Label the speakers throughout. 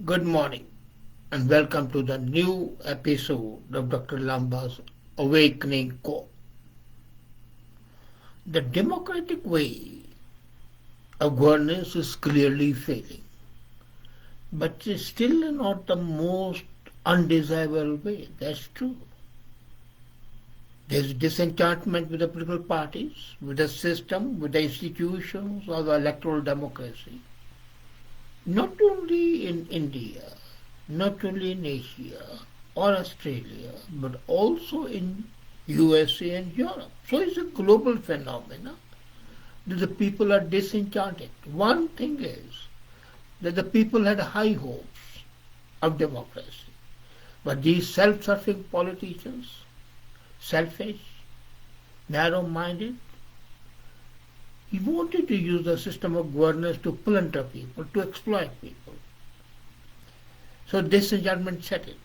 Speaker 1: Good morning and welcome to the new episode of Dr. Lamba's Awakening Call. The democratic way of governance is clearly failing, but it's still not the most undesirable way. That's true. There's disenchantment with the political parties, with the system, with the institutions of the electoral democracy. Not only in India, not only in Asia or Australia, but also in USA and Europe. So it's a global phenomenon that the people are disenchanted. One thing is that the people had high hopes of democracy, but these self-serving politicians, selfish, narrow-minded, he wanted to use the system of governance to plunder people, to exploit people. So disenchantment set in.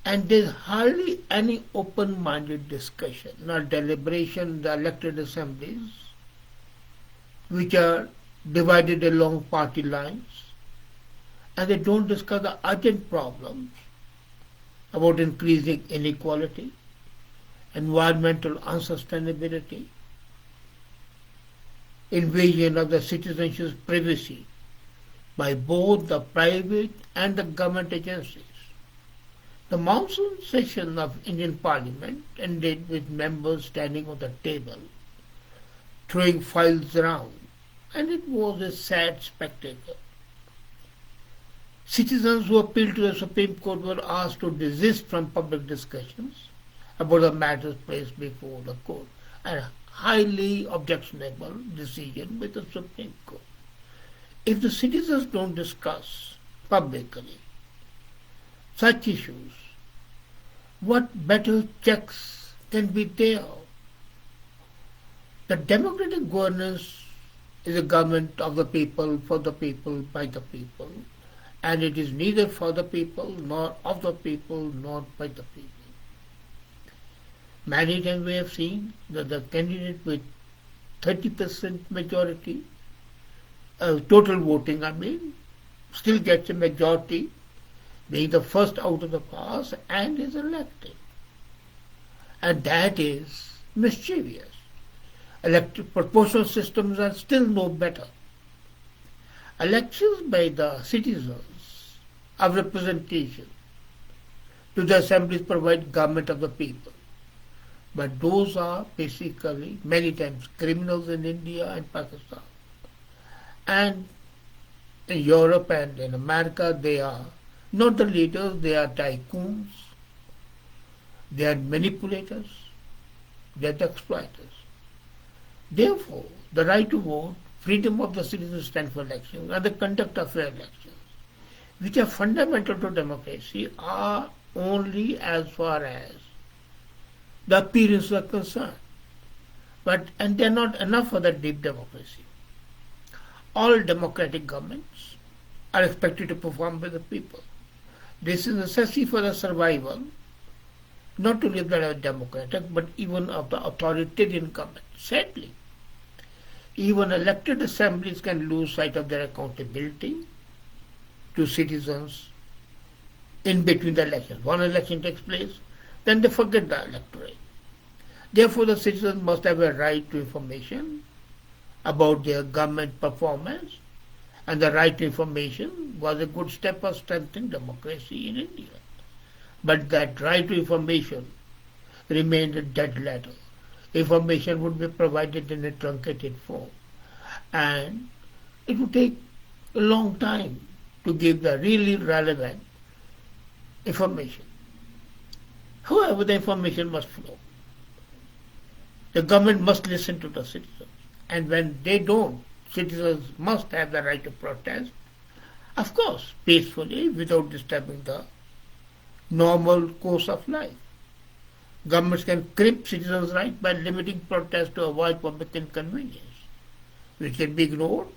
Speaker 1: And there's hardly any open-minded discussion or deliberation in the elected assemblies, which are divided along party lines, and they don't discuss the urgent problems about increasing inequality, environmental unsustainability, invasion of the citizenship's privacy by both the private and the government agencies. The monsoon session of Indian Parliament ended with members standing on the table, throwing files around, and it was a sad spectacle. Citizens who appealed to the Supreme Court were asked to desist from public discussions about the matters placed before the court, a highly objectionable decision by the Supreme Court. If the citizens don't discuss publicly such issues, what better checks can be there? The democratic governance is a government of the people, for the people, by the people, and it is neither for the people, nor of the people, nor by the people. Many times we have seen that the candidate with 30% majority, total voting, still gets a majority, being the first out of the pass, and is elected. And that is mischievous. Elected proportional systems are still no better. Elections by the citizens of representation to the assemblies provide government of the people. But those are basically many times criminals in India and Pakistan. And in Europe and in America, they are not the leaders, they are tycoons, they are manipulators, they are the exploiters. Therefore, the right to vote, freedom of the citizens to stand for elections, and the conduct of fair elections, which are fundamental to democracy, are only as far as the appearance are concerned. And they are not enough for the deep democracy. All democratic governments are expected to perform by the people. This is necessary for the survival, not only of the democratic, but even of the authoritarian government. Sadly, even elected assemblies can lose sight of their accountability to citizens in between the elections. One election takes place, then they forget the electorate. Therefore, the citizens must have a right to information about their government performance, and the right to information was a good step of strengthening democracy in India. But that right to information remained a dead letter. Information would be provided in a truncated form, and it would take a long time to give the really relevant information. However, the information must flow. The government must listen to the citizens. And when they don't, citizens must have the right to protest, of course, peacefully, without disturbing the normal course of life. Governments can crimp citizens' rights by limiting protests to avoid public inconvenience, which can be ignored,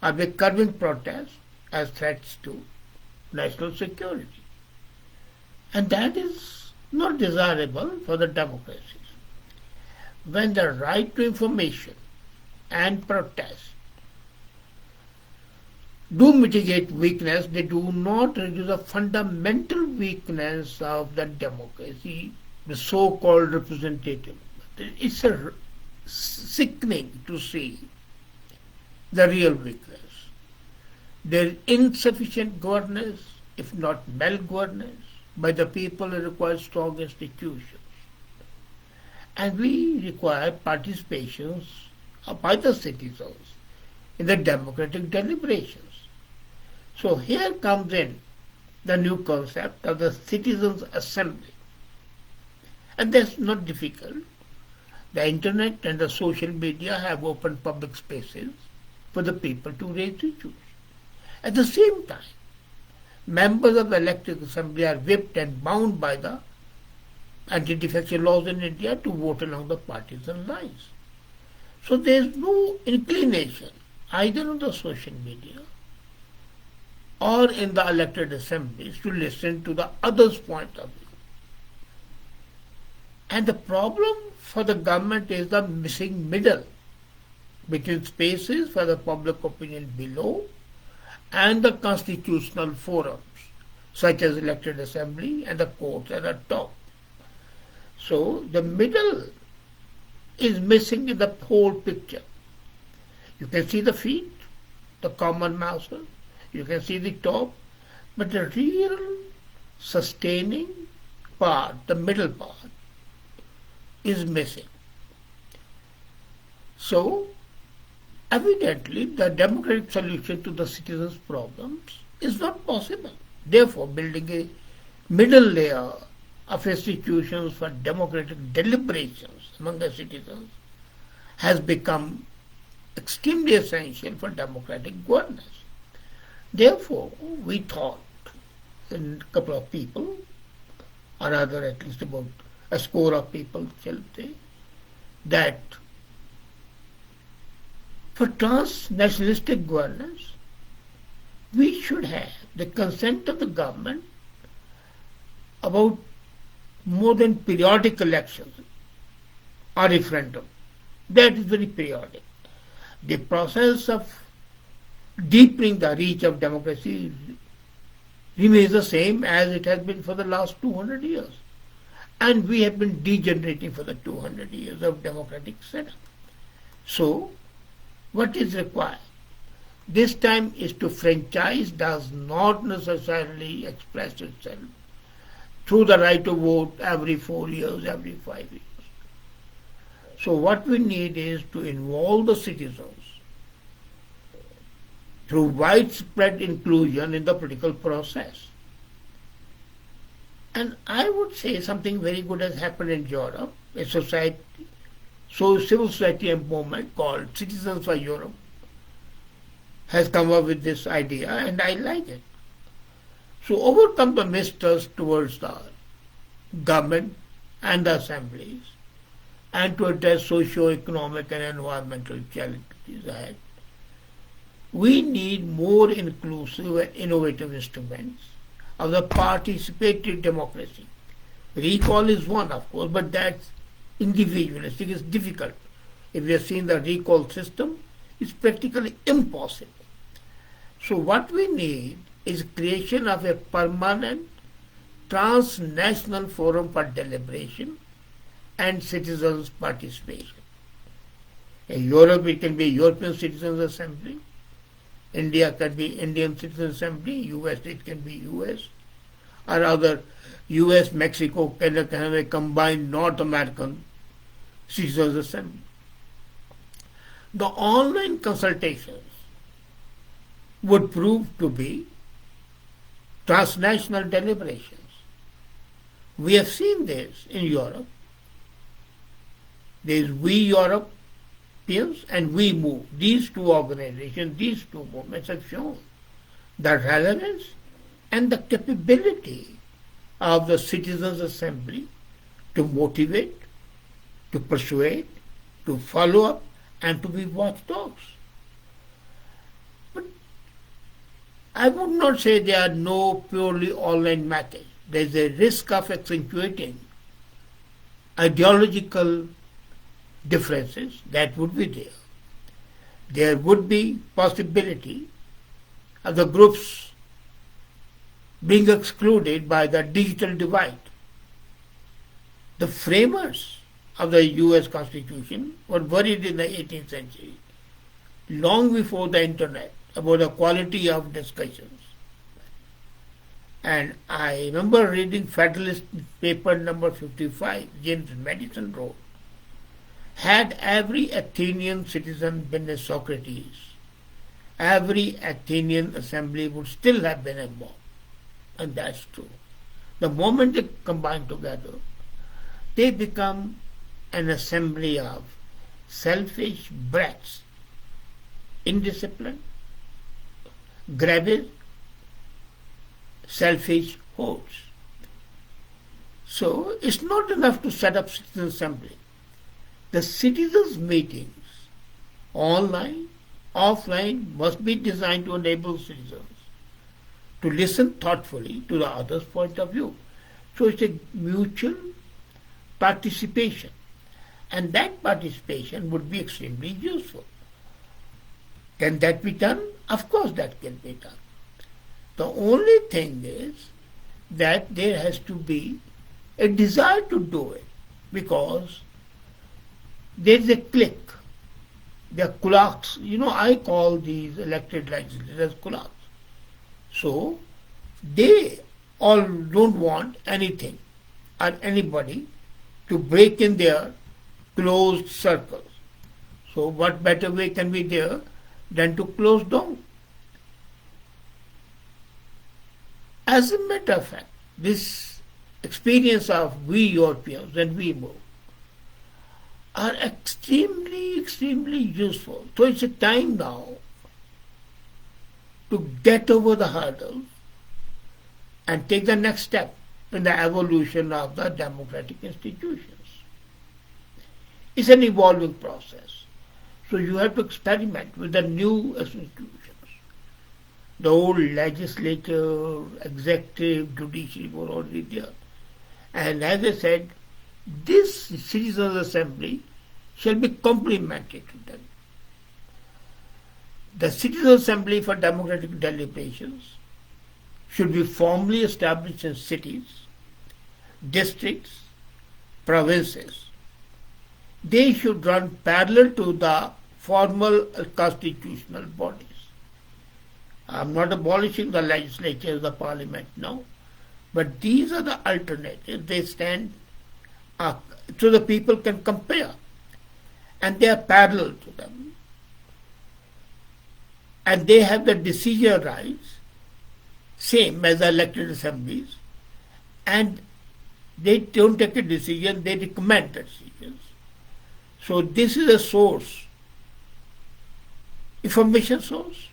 Speaker 1: or by curbing protests as threats to national security. And that is not desirable for the democracies. When the right to information and protest do mitigate weakness, they do not reduce the fundamental weakness of the democracy, the so-called representative. It's a sickening to see the real weakness. There is insufficient governance, if not malgovernance, by the people who require strong institutions. And we require participation by the citizens in the democratic deliberations. So here comes in the new concept of the citizens' assembly. And that's not difficult. The internet and the social media have opened public spaces for the people to raise issues. At the same time, members of the elected assembly are whipped and bound by the anti-defection laws in India to vote along the partisan lines. So there is no inclination either on the social media or in the elected assemblies to listen to the other's point of view. And the problem for the government is the missing middle between spaces for the public opinion below and the constitutional forums, such as elected assembly and the courts at the top. So the middle is missing in the whole picture. You can see the feet, the common masses, you can see the top, but the real sustaining part, the middle part, is missing. So, evidently, the democratic solution to the citizens' problems is not possible. Therefore, building a middle layer of institutions for democratic deliberations among the citizens has become extremely essential for democratic governance. Therefore, we thought, a couple of people, or rather at least about a score of people, shall say, that for transnationalistic governance, we should have the consent of the government about more than periodic elections or referendum. That is very periodic. The process of deepening the reach of democracy remains the same as it has been for the last 200 years. And we have been degenerating for the 200 years of democratic setup. So, what is required? This time is to franchise does not necessarily express itself through the right to vote every 4 years, every 5 years. So what we need is to involve the citizens through widespread inclusion in the political process. And I would say something very good has happened in Europe, a society, civil society movement called Citizens for Europe has come up with this idea, and I like it. So overcome the mistrust towards the government and the assemblies, and to address socio-economic and environmental challenges ahead. We need more inclusive and innovative instruments of the participatory democracy. Recall is one, of course, but that's individualistic. It's difficult. If we have seen the recall system, it's practically impossible. So what we need is creation of a permanent transnational forum for deliberation and citizens' participation. In Europe, it can be European Citizens Assembly. India can be Indian Citizens Assembly. US, it can be US. Or other US, Mexico can have a combined North American Citizens Assembly. The online consultations would prove to be transnational deliberations. We have seen this in Europe. There is We Europeans and We Move. These two organizations, these two movements have shown the relevance and the capability of the Citizens' Assembly to motivate, to persuade, to follow up, and to be watchdogs. But I would not say there are no purely online methods. There is a risk of accentuating ideological differences that would be there. There would be possibility of the groups being excluded by the digital divide. The framers of the US Constitution were worried in the 18th century, long before the internet, about the quality of discussions. And I remember reading Federalist paper number 55, James Madison wrote, had every Athenian citizen been a Socrates, every Athenian assembly would still have been a mob. And that's true. The moment they combine together, they become an assembly of selfish brats, indisciplined, gravid, selfish hordes. So it's not enough to set up citizen assembly. The citizens' meetings, online, offline, must be designed to enable citizens to listen thoughtfully to the other's point of view. So it's a mutual participation. And that participation would be extremely useful. Can that be done? Of course that can be done. The only thing is that there has to be a desire to do it, because there is a clique. They are kulaks. I call these elected legislators kulaks. So they all don't want anything or anybody to break in their closed circles. So what better way can be there than to close down? As a matter of fact, this experience of we Europeans and we move are extremely, extremely useful. So it's a time now to get over the hurdle and take the next step in the evolution of the democratic institutions. It's an evolving process. So you have to experiment with the new institutions. The old legislature, executive, judiciary were already there. And as I said, this citizens' assembly shall be complementary to them. The Citizens' Assembly for Democratic Deliberations should be formally established in cities, districts, provinces. They should run parallel to the formal constitutional bodies. I'm not abolishing the legislature, the parliament, no. But these are the alternatives. They stand so the people can compare. And they are parallel to them. And they have the decision rights, same as the elected assemblies. And they don't take a decision, they recommend the decisions. So this is a source, information source,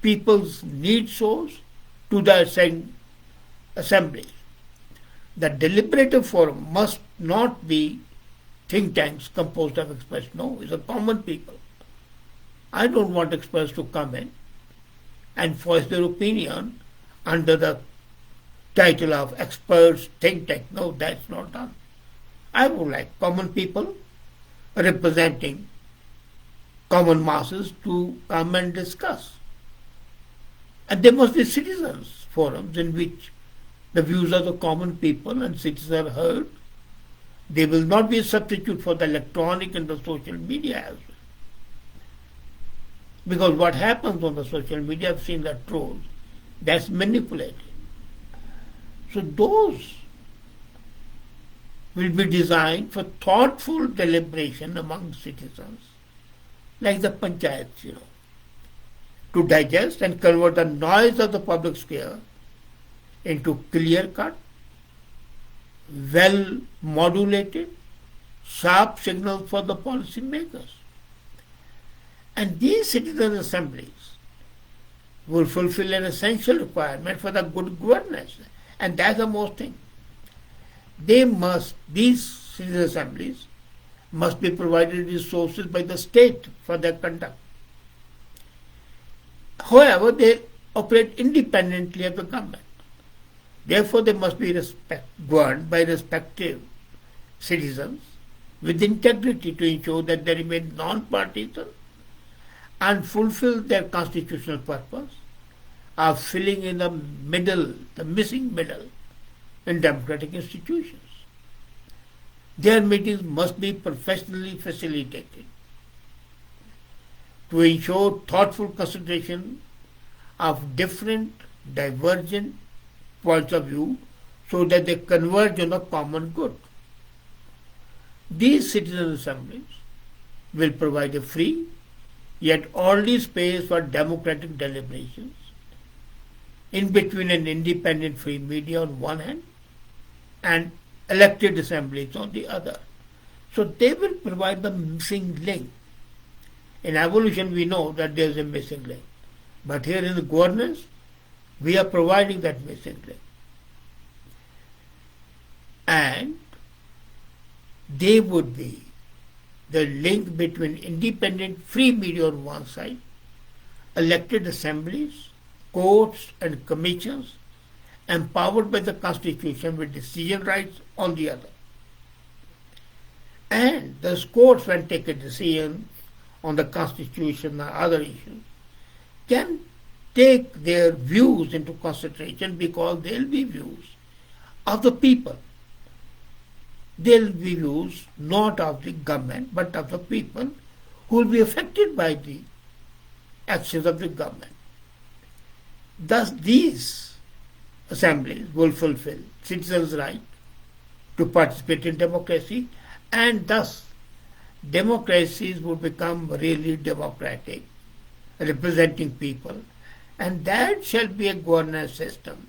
Speaker 1: people's need source to the assembly. The deliberative forum must not be think tanks composed of experts. No, it's a common people. I don't want experts to come in and voice their opinion under the title of experts think tank. No, that's not done. I would like common people representing common masses to come and discuss. And there must be citizens forums in which the views of the common people and citizens are heard. They will not be a substitute for the electronic and the social media as well. Because what happens on the social media, I've seen the trolls, that's manipulated. So those will be designed for thoughtful deliberation among citizens, like the panchayats, to digest and convert the noise of the public square into clear-cut, well-modulated, sharp signals for the policy makers. And these citizen assemblies will fulfill an essential requirement for the good governance. And that's the most thing. These citizen assemblies must be provided resources by the state for their conduct. However, they operate independently of the government. Therefore, they must be governed by respective citizens with integrity to ensure that they remain non-partisan and fulfill their constitutional purpose are filling in the middle, the missing middle in democratic institutions. Their meetings must be professionally facilitated to ensure thoughtful consideration of different, divergent points of view so that they converge on a common good. These citizen assemblies will provide a free yet orderly space for democratic deliberations in between an independent free media on one hand and elected assemblies on the other. So they will provide the missing link. In evolution we know that there is a missing link. But here in the governance, we are providing that missing link. And they would be the link between independent free media on one side, elected assemblies, courts and commissions empowered by the Constitution with decision rights on the other. And the courts, when take a decision on the Constitution or other issues, can take their views into consideration because they'll be views of the people. They'll be views not of the government but of the people who will be affected by the actions of the government. Thus these assemblies will fulfill citizens' right to participate in democracy, and thus democracies would become really democratic, representing people, and that shall be a governance system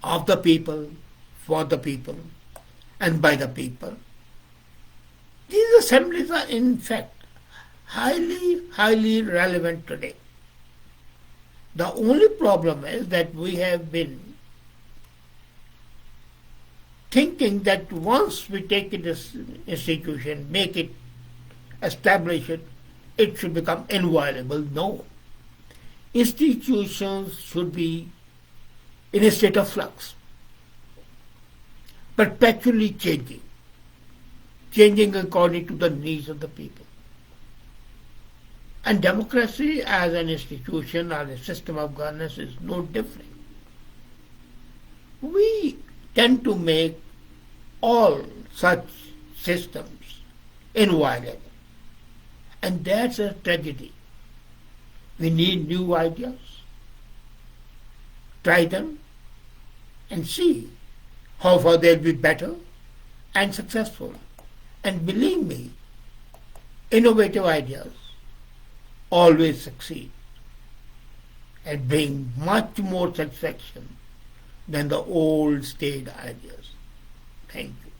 Speaker 1: of the people, for the people, and by the people. These assemblies are in fact highly relevant today. The only problem is that we have been thinking that once we take this institution, make it, establish it, it should become inviolable. No. Institutions should be in a state of flux, perpetually changing according to the needs of the people. And democracy as an institution or a system of governance is no different. We tend to make all such systems inviolable. And that's a tragedy. We need new ideas. Try them and see how far they'll be better and successful. And believe me, innovative ideas always succeed and bring much more satisfaction than the old staid ideas. Thank you.